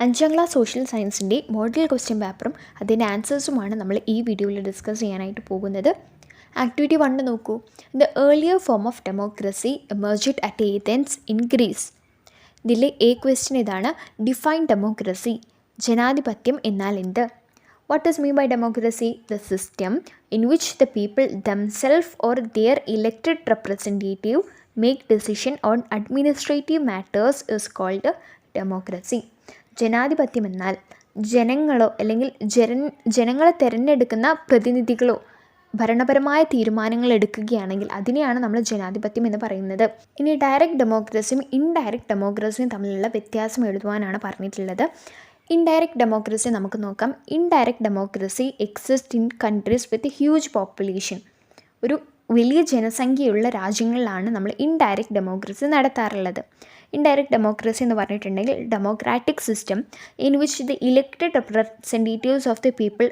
അഞ്ചാം class social സയൻസിൻ്റെ model question പേപ്പറും അതിൻ്റെ ആൻസേഴ്സുമാണ് നമ്മൾ ഈ വീഡിയോയിൽ ഡിസ്കസ് ചെയ്യാനായിട്ട് പോകുന്നത്. ആക്ടിവിറ്റി 1 നോക്കൂ. The earlier form of democracy emerged at Athens in Greece. ഇതിലെ ക്വസ്റ്റ്യൻ ഇതാണ്: ഡിഫൈൻ ഡെമോക്രസി. ജനാധിപത്യം എന്നാൽ എന്ത്? What does mean by democracy? The system in which the people themselves or their elected representative make decision on administrative matters is called democracy. ജനാധിപത്യം എന്നാൽ ജനങ്ങളോ അല്ലെങ്കിൽ ജനങ്ങളെ തിരഞ്ഞെടുക്കുന്ന പ്രതിനിധികളോ ഭരണപരമായ തീരുമാനങ്ങൾ എടുക്കുകയാണെങ്കിൽ അതിനെയാണ് നമ്മൾ ജനാധിപത്യം എന്ന് പറയുന്നത്. ഇനി ഡയറക്റ്റ് ഡെമോക്രസിയും ഇൻഡയറക്റ്റ് ഡെമോക്രസിയും തമ്മിലുള്ള വ്യത്യാസം എഴുതുവാനാണ് പറഞ്ഞിട്ടുള്ളത്. ഇൻഡയറക്റ്റ് ഡെമോക്രസി നമുക്ക് നോക്കാം. Indirect democracy exist in countries with huge population. ഒരു വലിയ ജനസംഖ്യയുള്ള രാജ്യങ്ങളിലാണ് നമ്മൾ ഇൻഡയറക്റ്റ് ഡെമോക്രസി നടത്താറുള്ളത്. ഇൻഡയറക്റ്റ് ഡെമോക്രസി എന്ന് പറഞ്ഞിട്ടുണ്ടെങ്കിൽ democratic system in which the elected representatives of the people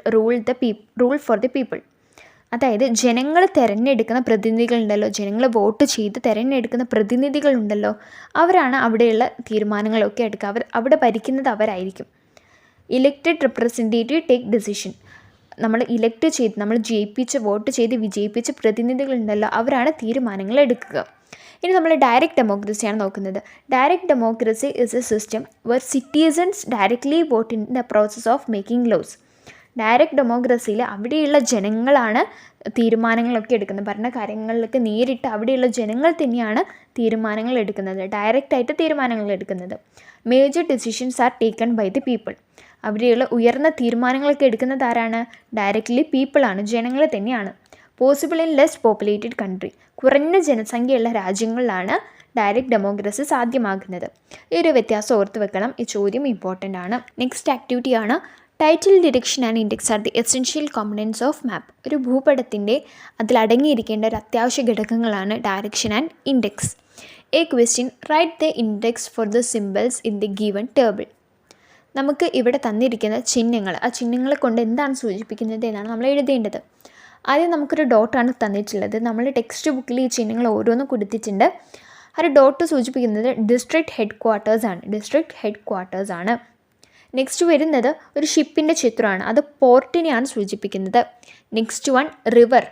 rule for the people. അതായത് ജനങ്ങൾ തിരഞ്ഞെടുക്കുന്ന പ്രതിനിധികളുണ്ടല്ലോ, ജനങ്ങൾ വോട്ട് ചെയ്ത് തിരഞ്ഞെടുക്കുന്ന പ്രതിനിധികളുണ്ടല്ലോ, അവരാണ് അവിടെയുള്ള തീരുമാനങ്ങളൊക്കെ എടുക്കുക. അവിടെ ഭരിക്കുന്നത് അവരായിരിക്കും. Elected representative take decision. നമ്മൾ ഇലക്ട് ചെയ്ത് നമ്മൾ വോട്ട് ചെയ്ത് വിജയിപ്പിച്ച പ്രതിനിധികളുണ്ടല്ലോ, അവരാണ് തീരുമാനങ്ങൾ എടുക്കുക. ഇനി നമ്മൾ ഡയറക്റ്റ് ഡെമോക്രസിയാണ് നോക്കുന്നത്. Direct democracy is a system where citizens directly vote in the process of making laws. Direct ഡെമോക്രസിയിൽ അവിടെയുള്ള ജനങ്ങളാണ് തീരുമാനങ്ങളൊക്കെ എടുക്കുന്നത്. ഭരണകാര്യങ്ങളിലൊക്കെ നേരിട്ട് അവിടെയുള്ള ജനങ്ങൾ തന്നെയാണ് തീരുമാനങ്ങൾ എടുക്കുന്നത്, ഡയറക്റ്റായിട്ട് തീരുമാനങ്ങൾ എടുക്കുന്നത്. Major decisions are taken by the people. അവിടെയുള്ള ഉയർന്ന തീരുമാനങ്ങളൊക്കെ എടുക്കുന്നത് ആരാണ്? ഡയറക്റ്റ്ലി പീപ്പിളാണ്, ജനങ്ങൾ തന്നെയാണ്. Possible in less populated country. കുറഞ്ഞ ജനസംഖ്യയുള്ള രാജ്യങ്ങളിലാണ് ഡയറക്റ്റ് ഡെമോക്രസി സാധ്യമാകുന്നത്. ഈ ഒരു വ്യത്യാസം ഓർത്ത് വെക്കണം. ഈ ചോദ്യം ഇമ്പോർട്ടൻ്റ് ആണ്. നെക്സ്റ്റ് ആക്ടിവിറ്റിയാണ് title, direction and index are the essential components of map. ഒരു ഭൂപടത്തിൻ്റെ അതിലടങ്ങിയിരിക്കേണ്ട ഒരു അത്യാവശ്യ ഘടകങ്ങളാണ് direction and index. Question: write the index for the symbols in the given table. നമുക്ക് ഇവിടെ തന്നിരിക്കുന്ന ചിഹ്നങ്ങൾ, ആ ചിഹ്നങ്ങളെ കൊണ്ട് എന്താണ് സൂചിപ്പിക്കുന്നത് എന്നാണ് നമ്മൾ എഴുതേണ്ടത്. ആദ്യം നമുക്കൊരു ഡോട്ടാണ് തന്നിട്ടുള്ളത്. നമ്മൾ ടെക്സ്റ്റ് ബുക്കിൽ ഈ ചിഹ്നങ്ങൾ ഓരോന്നും കൊടുത്തിട്ടുണ്ട്. ആ ഒരു ഡോട്ട് സൂചിപ്പിക്കുന്നത് ഡിസ്ട്രിക്ട് ഹെഡ് ക്വാർട്ടേഴ്സ് ആണ്. നെക്സ്റ്റ് വരുന്നത് ഒരു ഷിപ്പിൻ്റെ ചിത്രമാണ്. അത് പോർട്ടിനെയാണ് സൂചിപ്പിക്കുന്നത്. Next one river.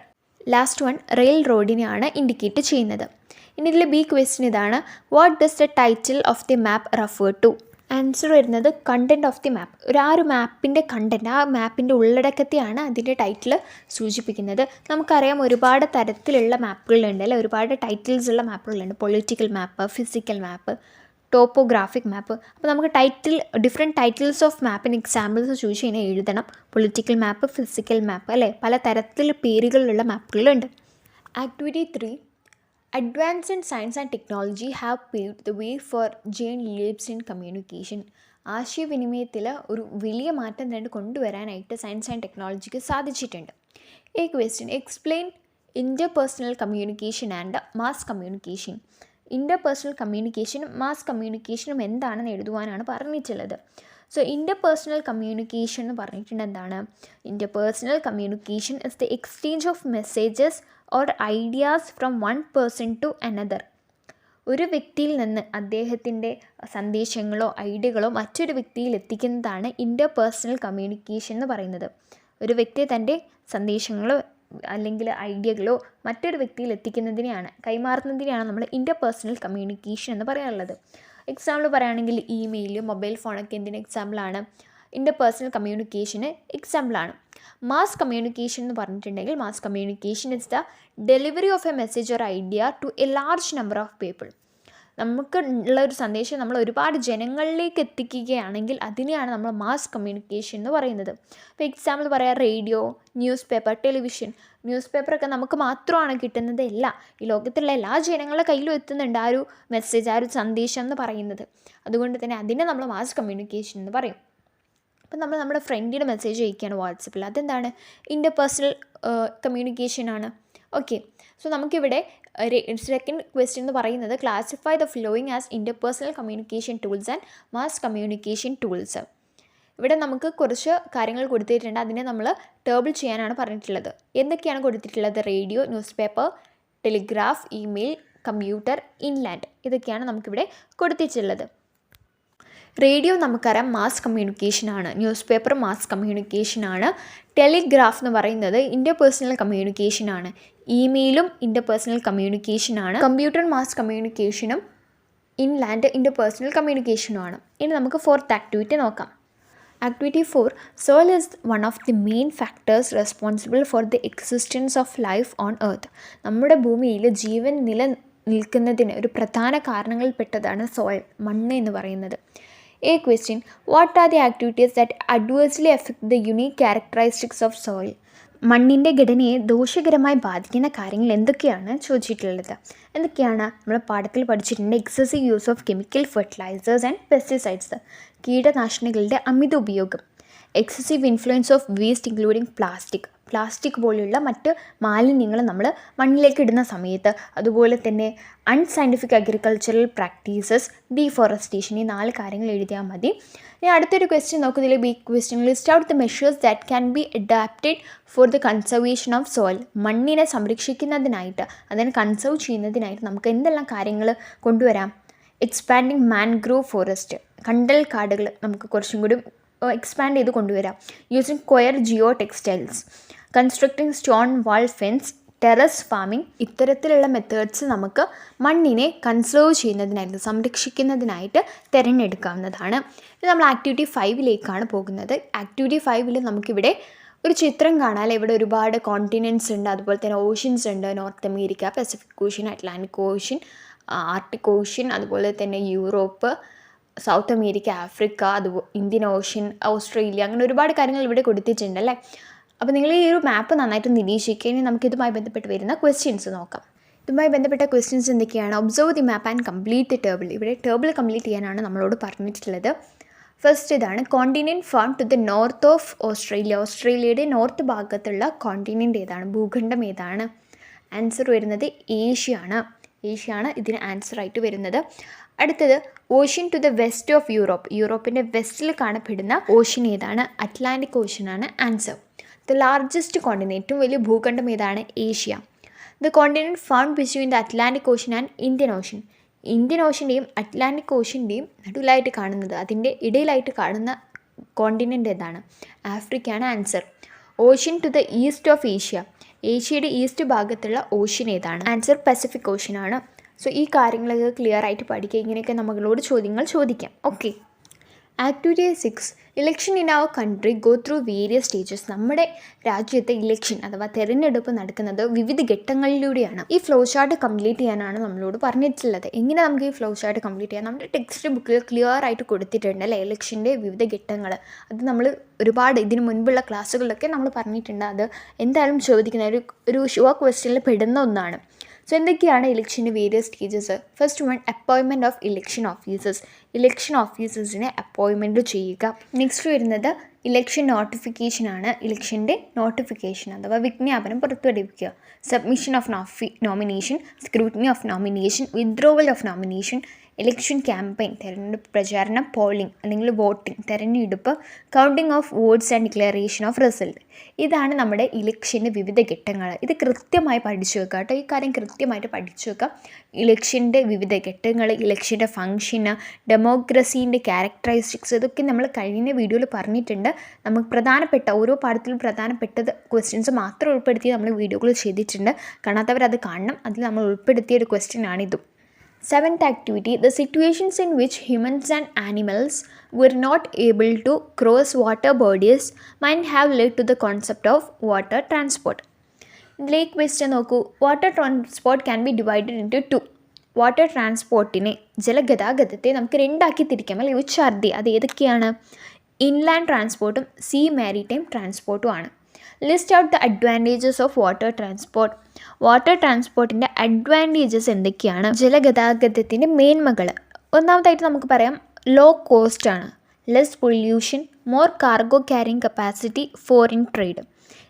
Last one rail റോഡിനെയാണ് ഇൻഡിക്കേറ്റ് ചെയ്യുന്നത്. ഇനി ഇതിൽ ക്വസ്റ്റ്യൻ ഇതാണ്: what does the title of the map refer to? Answer വരുന്നത് കണ്ടൻറ് ഓഫ് ദി മാപ്പ്. ഒരു മാപ്പിൻ്റെ കണ്ടൻറ്, ആ മാപ്പിൻ്റെ ഉള്ളടക്കത്തെയാണ് അതിൻ്റെ ടൈറ്റിൽ സൂചിപ്പിക്കുന്നത്. നമുക്കറിയാം ഒരുപാട് തരത്തിലുള്ള മാപ്പുകളുണ്ട് അല്ലേ, ഒരുപാട് ടൈറ്റിൽസ് ഉള്ള മാപ്പുകളുണ്ട്. Political map, physical map, topographic map. അപ്പോൾ നമുക്ക് ഡിഫറെൻറ്റ് ടൈറ്റിൽസ് ഓഫ് മാപ്പിന് എക്സാമ്പിൾസ് ചൂസ് ചെയ്യാൻ എഴുതണം. പൊളിറ്റിക്കൽ മാപ്പ്, ഫിസിക്കൽ മാപ്പ് അല്ലേ, പല തരത്തിൽ പേരുകളിലുള്ള മാപ്പുകളുണ്ട്. Activity 3: Advances in science and technology have paved the way for giant leaps in communication. ആശയവിനിമയത്തിൽ ഒരു വലിയ മാറ്റം തന്നെ കൊണ്ടുവരാനായിട്ട് സയൻസ് ആൻഡ് ടെക്നോളജിക്ക് സാധിച്ചിട്ടുണ്ട്. Question: explain interpersonal communication and mass communication. Interpersonal കമ്മ്യൂണിക്കേഷനും മാസ് കമ്മ്യൂണിക്കേഷനും എന്താണെന്ന് എഴുതുവാനാണ് പറഞ്ഞിട്ടുള്ളത്. സോ ഇൻ്റർപേഴ്സണൽ കമ്മ്യൂണിക്കേഷൻ എന്ന് പറഞ്ഞിട്ടുണ്ട് എന്താണ്? Interpersonal communication is the exchange of messages or ideas from one person to another. ഒരു വ്യക്തിയിൽ നിന്ന് അദ്ദേഹത്തിൻ്റെ സന്ദേശങ്ങളോ ഐഡിയകളോ മറ്റൊരു വ്യക്തിയിൽ എത്തിക്കുന്നതാണ് ഇൻ്റർപേഴ്സണൽ കമ്മ്യൂണിക്കേഷൻ എന്ന് പറയുന്നത്. ഒരു വ്യക്തി തൻ്റെ സന്ദേശങ്ങളോ അല്ലെങ്കിൽ ഐഡിയകളോ മറ്റൊരു വ്യക്തിയിൽ കൈമാറുന്നതിനെയാണ് നമ്മൾ ഇൻ്റർപേഴ്സണൽ കമ്മ്യൂണിക്കേഷൻ എന്ന് പറയാറുള്ളത്. എക്സാമ്പിൾ പറയുകയാണെങ്കിൽ ഇമെയിൽ, മൊബൈൽ ഫോണൊക്കെ എന്തിന് എക്സാമ്പിളാണ്? ഇൻ്റർപേഴ്സണൽ കമ്മ്യൂണിക്കേഷന് എക്സാമ്പിളാണ്. മാസ് കമ്മ്യൂണിക്കേഷൻ എന്ന് പറഞ്ഞിട്ടുണ്ടെങ്കിൽ mass communication is the delivery of a message or idea to a large number of people. നമുക്ക് ഉള്ള ഒരു സന്ദേശം നമ്മൾ ഒരുപാട് ജനങ്ങളിലേക്ക് എത്തിക്കുകയാണെങ്കിൽ അതിനെയാണ് നമ്മൾ മാസ് കമ്മ്യൂണിക്കേഷൻ എന്ന് പറയുന്നത്. ഇപ്പോൾ എക്സാമ്പിൾ പറയാം, radio, news paper, television. News പേപ്പറൊക്കെ നമുക്ക് മാത്രമാണ് കിട്ടുന്നത് അല്ല, ഈ ലോകത്തുള്ള എല്ലാ ജനങ്ങളുടെ കയ്യിലും എത്തുന്നുണ്ട് ആ ഒരു മെസ്സേജ്, ആ ഒരു സന്ദേശം എന്ന് പറയുന്നത്. അതുകൊണ്ട് തന്നെ അതിനെ നമ്മൾ മാസ് കമ്മ്യൂണിക്കേഷൻ എന്ന് പറയും. അപ്പം നമ്മൾ നമ്മുടെ ഫ്രണ്ടിന് മെസ്സേജ് അയക്കുകയാണ് വാട്സപ്പിൽ, അതെന്താണ്? ഇൻ്റർപേഴ്സണൽ കമ്മ്യൂണിക്കേഷനാണ്. ഓക്കെ, സോ നമുക്കിവിടെ സെക്കൻഡ് ക്വസ്റ്റ്യൻ എന്ന് പറയുന്നത് classify the flowing as interpersonal communication tools and mass communication tools. ഇവിടെ നമുക്ക് കുറച്ച് കാര്യങ്ങൾ കൊടുത്തിട്ടുണ്ട്, അതിനെ നമ്മൾ ടേബിൾ ചെയ്യാനാണ് പറഞ്ഞിട്ടുള്ളത്. എന്തൊക്കെയാണ് കൊടുത്തിട്ടുള്ളത്? Radio, news paper, telegraph, email, computer, inland. ഇതൊക്കെയാണ് നമുക്കിവിടെ കൊടുത്തിട്ടുള്ളത്. റേഡിയോ നമുക്കറിയാം മാസ് കമ്മ്യൂണിക്കേഷനാണ്, ന്യൂസ് പേപ്പർ മാസ് കമ്മ്യൂണിക്കേഷനാണ്. ടെലിഗ്രാഫ് എന്ന് പറയുന്നത് ഇൻ്റർപേഴ്സണൽ കമ്മ്യൂണിക്കേഷനാണ്. ഇമെയിലും ഇൻ്റർപേഴ്സണൽ കമ്മ്യൂണിക്കേഷനാണ്. കമ്പ്യൂട്ടർ മാസ് കമ്മ്യൂണിക്കേഷനും ഇൻലാൻഡ് ഇൻ്റർപേഴ്സണൽ കമ്മ്യൂണിക്കേഷനുമാണ്. ഇനി നമുക്ക് 4th ആക്ടിവിറ്റി നോക്കാം. Activity 4. Soil is one of the main factors responsible for the existence of life on earth. നമ്മുടെ ഭൂമിയിൽ ജീവൻ നിലനിൽക്കുന്നതിന് ഒരു പ്രധാന കാരണങ്ങളിൽപ്പെട്ടതാണ് സോയിൽ, മണ്ണ് എന്ന് പറയുന്നത്. A question. What are the activities that adversely affect the unique characteristics of soil? മണ്ണിൻ്റെ ഘടനയെ ദോഷകരമായി ബാധിക്കുന്ന കാര്യങ്ങൾ എന്തൊക്കെയാണ് ചോദിച്ചിട്ടുള്ളത്? എന്തൊക്കെയാണ് നമ്മൾ പാഠത്തിൽ പഠിച്ചിട്ടുണ്ട്? Excessive use of chemical fertilisers and pesticides, കീടനാശിനികളുടെ അമിത ഉപയോഗം. Excessive influence of waste including plastic പോലെയുള്ള മറ്റ് മാലിന്യങ്ങൾ നമ്മൾ മണ്ണിലേക്ക് ഇടുന്ന സമയത്ത്. അതുപോലെ തന്നെ അൺസയൻറ്റിഫിക് അഗ്രികൾച്ചറൽ പ്രാക്ടീസസ്, ഡീഫോറസ്റ്റേഷൻ. ഈ 4 കാര്യങ്ങൾ എഴുതിയാൽ മതി. ഇനി അടുത്തൊരു ക്വസ്റ്റ്യൻ നോക്കുന്നതിൽ B question list out the measures that can be adapted for the conservation of soil. മണ്ണിനെ സംരക്ഷിക്കുന്നതിനായിട്ട്, അതിനെ കൺസർവ് ചെയ്യുന്നതിനായിട്ട് നമുക്ക് എന്തെല്ലാം കാര്യങ്ങൾ കൊണ്ടുവരാം? എക്സ്പാൻഡിങ് മാൻഗ്രൂവ് ഫോറസ്റ്റ്, കണ്ടൽ കാടുകൾ നമുക്ക് കുറച്ചും കൂടി എക്സ്പാൻഡ് ചെയ്ത് കൊണ്ടുവരാം. Using coir geo textiles, constructing stone wall fence, terrace farming. ഇത്തരത്തിലുള്ള മെത്തേഡ്സ് നമുക്ക് മണ്ണിനെ കൺസേർവ് ചെയ്യുന്നതിനായിട്ട്, സംരക്ഷിക്കുന്നതിനായിട്ട് തിരഞ്ഞെടുക്കാവുന്നതാണ്. ഇത് നമ്മൾ ആക്ടിവിറ്റി 5ലേക്കാണ് പോകുന്നത്. ആക്ടിവിറ്റി 5ൽ നമുക്കിവിടെ ഒരു ചിത്രം കാണാൻ. ഇവിടെ ഒരുപാട് കോണ്ടിനെൻറ്റ്സ് ഉണ്ട്, അതുപോലെ തന്നെ ഓഷ്യൻസ് ഉണ്ട്. North America, Pacific ocean, Atlantic ocean, Arctic ocean, അതുപോലെ തന്നെ Europe, south America, Africa, Indian ocean, Australia, അങ്ങനെ ഒരുപാട് കാര്യങ്ങൾ ഇവിടെ കൊടുത്തിട്ടുണ്ട് അല്ലേ. അപ്പോൾ നിങ്ങൾ ഈ ഒരു മാപ്പ് നന്നായിട്ട് നിരീക്ഷിക്കുക. ഇനി നമുക്ക് ഇതുമായി ബന്ധപ്പെട്ട് വരുന്ന ക്വസ്റ്റ്യൻസ് നോക്കാം. ഇതുമായി ബന്ധപ്പെട്ട ക്വസ്റ്റ്യൻസ് എന്തൊക്കെയാണ്? Observe the map and complete the table. ഇവിടെ ടേബിൾ കംപ്ലീറ്റ് ചെയ്യാനാണ് നമ്മളോട് പറഞ്ഞിട്ടുള്ളത്. ഫസ്റ്റ് ഇതാണ് continent found to the north of Australia. ഓസ്ട്രേലിയയുടെ നോർത്ത് ഭാഗത്തുള്ള കോണ്ടിനെൻറ്റ് ഏതാണ്? ഭൂഖണ്ഡം ഏതാണ്? ആൻസർ വരുന്നത് ഏഷ്യയാണ് ഇതിന് ആൻസറായിട്ട് വരുന്നത്. അടുത്തത് ocean to the west of Europe. യൂറോപ്പിൻ്റെ വെസ്റ്റിൽ കാണപ്പെടുന്ന ഓഷ്യൻ ഏതാണ്? അറ്റ്ലാന്റിക് ഓഷ്യനാണ് ആൻസർ. ദ ലാർജസ്റ്റ് കോണ്ടിനെൻറ്റ്, ഏറ്റവും വലിയ ഭൂഖണ്ഡം ഏതാണ്? Asia. The continent found between the Atlantic ocean and Indian ocean. Indian ഓഷ്യൻ്റെയും അറ്റ്ലാന്റിക് ഓഷ്യൻ്റെയും നടുവിലായിട്ട് കാണുന്നത്, അതിൻ്റെ ഇടയിലായിട്ട് കാണുന്ന കോണ്ടിനെൻ്റ് ഏതാണ്? ആഫ്രിക്കയാണ് answer. Ocean to the east of Asia. ഏഷ്യയുടെ ഈസ്റ്റ് ഭാഗത്തുള്ള ഓഷ്യൻ ഏതാണ്? ആൻസർ പസഫിക് ഓഷ്യനാണ്. സോ ഈ കാര്യങ്ങളൊക്കെ ക്ലിയർ ആയിട്ട് പഠിക്കുക. ഇങ്ങനെയൊക്കെ നമ്മളോട് ചോദ്യങ്ങൾ ചോദിക്കാം. Okay. Activity 6. Election in our country go through various stages. നമ്മുടെ രാജ്യത്തെ ഇലക്ഷൻ അഥവാ തെരഞ്ഞെടുപ്പ് നടക്കുന്നത് വിവിധ ഘട്ടങ്ങളിലൂടെയാണ്. ഈ ഫ്ലോ ചാർട്ട് കംപ്ലീറ്റ് ചെയ്യാനാണ് നമ്മളോട് പറഞ്ഞിട്ടുള്ളത്. എങ്ങനെ നമുക്ക് ഈ ഫ്ലോ ചാർട്ട് കംപ്ലീറ്റ് ചെയ്യാം? നമ്മുടെ ടെക്സ്റ്റ് ബുക്കിൽ ക്ലിയർ ആയിട്ട് കൊടുത്തിട്ടുണ്ട് അല്ലേ, ഇലക്ഷൻ്റെ വിവിധ ഘട്ടങ്ങൾ. അത് നമ്മൾ ഒരുപാട് ഇതിന് മുൻപുള്ള ക്ലാസ്സുകളിലൊക്കെ നമ്മൾ പറഞ്ഞിട്ടുണ്ട്. അത് എന്തായാലും ചോദിക്കുന്ന ഒരു ഷുവർ ക്വസ്റ്റ്യനിൽ പെടുന്ന ഒന്നാണ്. സോ എന്തൊക്കെയാണ് ഇലക്ഷൻ്റെ various stages? First one, appointment of election officers. Election ഓഫീസേഴ്സിനെ അപ്പോയിൻമെൻറ്റ് ചെയ്യുക. നെക്സ്റ്റ് വരുന്നത് ഇലക്ഷൻ നോട്ടിഫിക്കേഷനാണ്. ഇലക്ഷൻ്റെ നോട്ടിഫിക്കേഷൻ അഥവാ വിജ്ഞാപനം പുറത്തുവിടുവിക്കുക. Submission of nomination, scrutiny of nomination, withdrawal of nomination, election campaign, തെരഞ്ഞെടുപ്പ് പ്രചാരണം, പോളിംഗ് അല്ലെങ്കിൽ വോട്ടിംഗ്, തെരഞ്ഞെടുപ്പ്, counting of votes and declaration of result. ഇതാണ് നമ്മുടെ ഇലക്ഷൻ്റെ വിവിധ ഘട്ടങ്ങൾ. ഇത് കൃത്യമായി പഠിച്ചു വെക്കുക കേട്ടോ. ഈ കാര്യം കൃത്യമായിട്ട് പഠിച്ചു വെക്കുക. ഇലക്ഷൻ്റെ വിവിധ ഘട്ടങ്ങൾ, ഇലക്ഷൻ്റെ ഫങ്ഷന്, ഡെമോക്രസീൻ്റെ ക്യാരക്ടറിസ്റ്റിക്സ്, ഇതൊക്കെ നമ്മൾ കഴിഞ്ഞ വീഡിയോയിൽ പറഞ്ഞിട്ടുണ്ട്. നമുക്ക് പ്രധാനപ്പെട്ട ഓരോ പാഠത്തിലും പ്രധാനപ്പെട്ടത് ക്വസ്റ്റ്യൻസ് മാത്രം ഉൾപ്പെടുത്തി നമ്മൾ വീഡിയോകൾ ചെയ്തിട്ടുണ്ട്. കാണാത്തവരത് കാണണം. അതിൽ നമ്മൾ ഉൾപ്പെടുത്തിയ ഒരു ക്വസ്റ്റ്യനാണിതും. 7th activity, the situations in which humans and animals were not able to cross water bodies might have led to the concept of water transport. ഇതിലെ ക്വസ്റ്റ്യൻ നോക്കൂ. Water transport can be divided into 2. Water ട്രാൻസ്പോർട്ടിനെ, ജലഗതാഗതത്തെ നമുക്ക് 2ആക്കി തിരിക്കാം അല്ലെങ്കിൽ which അത് ഏതൊക്കെയാണ്? ഇൻലാൻഡ് ട്രാൻസ്പോർട്ടും സീ മാരിടൈം ട്രാൻസ്പോർട്ടും ആണ്. List out the advantages of water transport. Water ട്രാൻസ്പോർട്ടിൻ്റെ അഡ്വാൻറ്റേജസ് എന്തൊക്കെയാണ്? ജലഗതാഗതത്തിൻ്റെ മേന്മകൾ. ഒന്നാമതായിട്ട് നമുക്ക് പറയാം ലോ കോസ്റ്റ് ആണ്, less pollution, more cargo carrying capacity, foreign trade.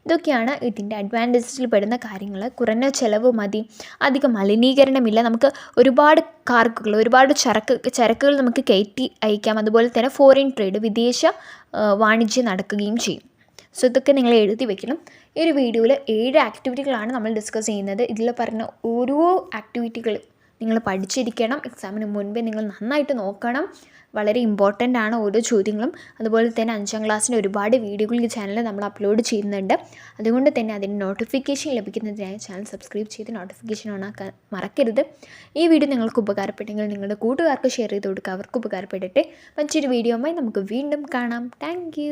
ഇതൊക്കെയാണ് ഇതിൻ്റെ അഡ്വാൻറ്റേജസിൽ പെടുന്ന കാര്യങ്ങൾ. കുറഞ്ഞ ചിലവ് മതി, അധികം മലിനീകരണമില്ല, നമുക്ക് ഒരുപാട് കാർഗോകൾ, ഒരുപാട് ചരക്കുകൾ നമുക്ക് കയറ്റി അയക്കാം. അതുപോലെ തന്നെ ഫോറിൻ ട്രേഡ്, വിദേശ വാണിജ്യം നടക്കുകയും ചെയ്യും. സോ ഇതൊക്കെ നിങ്ങൾ എഴുതി വെക്കണം. ഈ ഒരു വീഡിയോയിൽ 7 ആക്ടിവിറ്റികളാണ് നമ്മൾ ഡിസ്കസ് ചെയ്യുന്നത്. ഇതിൽ പറഞ്ഞ ഓരോ ആക്ടിവിറ്റികൾ നിങ്ങൾ പഠിച്ചിരിക്കണം. എക്സാമിന് മുൻപേ നിങ്ങൾ നന്നായിട്ട് നോക്കണം. വളരെ ഇമ്പോർട്ടൻ്റ് ആണ് ഓരോ ചോദ്യങ്ങളും. അതുപോലെ തന്നെ 5ാം ക്ലാസ്സിൻ്റെ ഒരുപാട് വീഡിയോകൾ ഈ ചാനലിൽ നമ്മൾ അപ്ലോഡ് ചെയ്യുന്നുണ്ട്. അതുകൊണ്ട് തന്നെ അതിന് നോട്ടിഫിക്കേഷൻ ലഭിക്കുന്നതിനായി ചാനൽ സബ്സ്ക്രൈബ് ചെയ്ത് നോട്ടിഫിക്കേഷൻ ഓൺ ആക്കാൻ മറക്കരുത്. ഈ വീഡിയോ നിങ്ങൾക്ക് ഉപകാരപ്പെട്ടെങ്കിൽ നിങ്ങളുടെ കൂട്ടുകാർക്ക് ഷെയർ ചെയ്ത് കൊടുക്കുക, അവർക്ക് ഉപകാരപ്പെടട്ടെ. മറ്റൊരു വീഡിയോയുമായി നമുക്ക് വീണ്ടും കാണാം. താങ്ക്